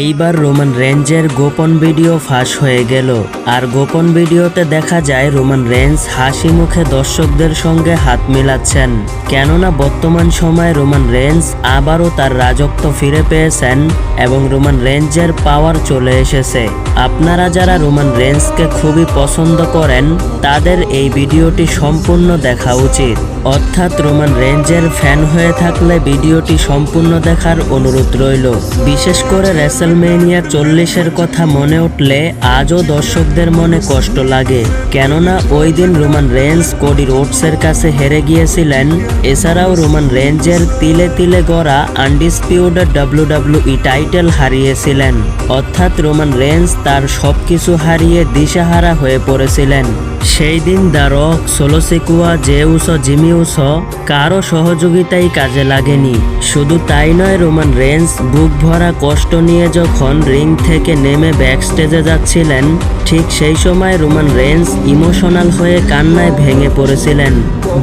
এইবার রোমান রেঞ্জের গোপন ভিডিও ফাঁস হয়ে গেল। আর গোপন ভিডিওতে দেখা যায় রোমান রেঞ্জ হাসি মুখে দর্শকদের সঙ্গে হাত মিলাচ্ছেন। কেননা বর্তমান সময়ে রোমান রেঞ্জ আবারও তার রাজত্ব ফিরে পেয়েছেন এবং রোমান রেঞ্জের পাওয়ার চলে এসেছে। আপনারা যারা রোমান রেঞ্জকে খুবই পছন্দ করেন তাদের এই ভিডিওটি সম্পূর্ণ দেখা উচিত। অর্থাৎ রোমান রেঞ্জের ফ্যান হয়ে থাকলে ভিডিওটি সম্পূর্ণ দেখার অনুরোধ রইল। বিশেষ করে রেসলমেনিয়া 40-এর কথা মনে উঠলে আজও দর্শকদের মনে কষ্ট লাগে। কেননা ওই দিন রোমান রেঞ্জ কোডি রোডসের কাছে হেরে গিয়েছিলেন। এছাড়াও রোমান রেঞ্জের তিলে তিলে গড়া আনডিসপিউটেড WWE টাইটেল হারিয়েছিলেন। অর্থাৎ রোমান রেঞ্জ তার সবকিছু হারিয়ে দিশাহারা হয়ে পড়েছিলেন। সেই দিন the rock, solo সিকুয়া, J Uso, Jimmy Uso কারো সহযোগিতাই কাজে লাগেনি। শুধু তাই নয়, রোমান রেঞ্জ বুক ভরা কষ্ট নিয়ে যখন রিং থেকে নেমে ব্যাকস্টেজে যাচ্ছিলেন, ঠিক সেই সময় রোমান রেঞ্জ ইমোশনাল হয়ে কান্নায় ভেঙে পড়েছিলেন।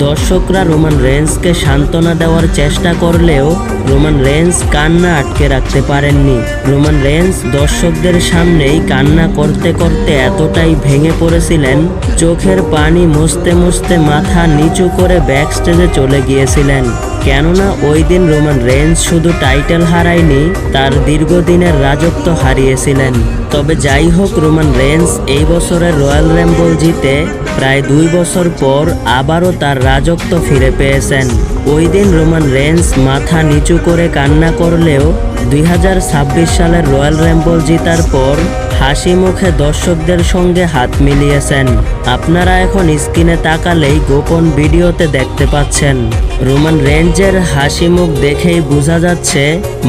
দর্শকরা রোমান রেঞ্জকে সান্ত্বনা দেওয়ার চেষ্টা করলেও রোমান রেঞ্জ কান্না আটকে রাখতে পারেননি। রোমান রেঞ্জ দর্শকদের সামনেই কান্না করতে করতে এতটাই ভেঙে পড়েছিলেন, চোখের পানি মুছতে মুছতে মাথা নিচু করে ব্যাকস্টেজে চলে গিয়েছিলেন। কেননা ওই দিন রোমান রেঞ্জ শুধু টাইটেল হারায়নি, তার দীর্ঘদিনের রাজত্ব হারিয়েছিলেন। তবে যাই হোক, রোমান রেঞ্জ এই বছরের রয়্যাল রাম্বল জিতে প্রায় 2 বছর পর আবারও তার রাজত্ব ফিরে পেয়েছেন। ওই দিন রোমান রেঞ্জ মাথা নিচু করে কান্না করলেও 2026 সালের রয়্যাল রাম্বল জেতার পর হাসি মুখে দর্শকদের সঙ্গে হাত মিলিয়েছেন। আপনারা এখন স্ক্রিনে তাকালেই গোপন ভিডিওতে দেখতে পাচ্ছেন। রোমান রেঞ্জের হাসি মুখ দেখেই বোঝা যাচ্ছে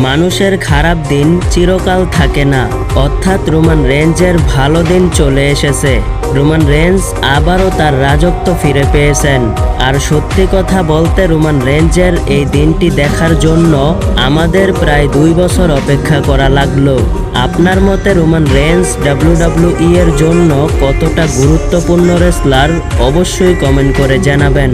মানুষের খারাপ দিন চিরকাল থাকে না। অর্থাৎ রোমান রেঞ্জের ভালো দিন চলে এসেছে। রোমান রেঞ্জ আবারও তার রাজত্ব ফিরে পেয়েছেন। আর সত্যি কথা বলতে রোমান রেঞ্জের এই দিনটি দেখার জন্য আমাদের প্রায় 2 বছর অপেক্ষা করা লাগলো। আপনার মতে রোমান রেঞ্জ WWE এর জন্য কতটা গুরুত্বপূর্ণ রেসলার অবশ্যই কমেন্ট করে জানাবেন।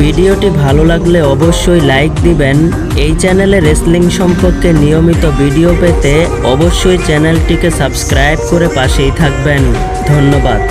ভিডিওটি ভালো লাগলে অবশ্যই লাইক দিবেন। এই চ্যানেলে রেসলিং সম্পর্কে নিয়মিত ভিডিও পেতে অবশ্যই চ্যানেলটিকে সাবস্ক্রাইব করে পাশেই থাকবেন। ধন্যবাদ।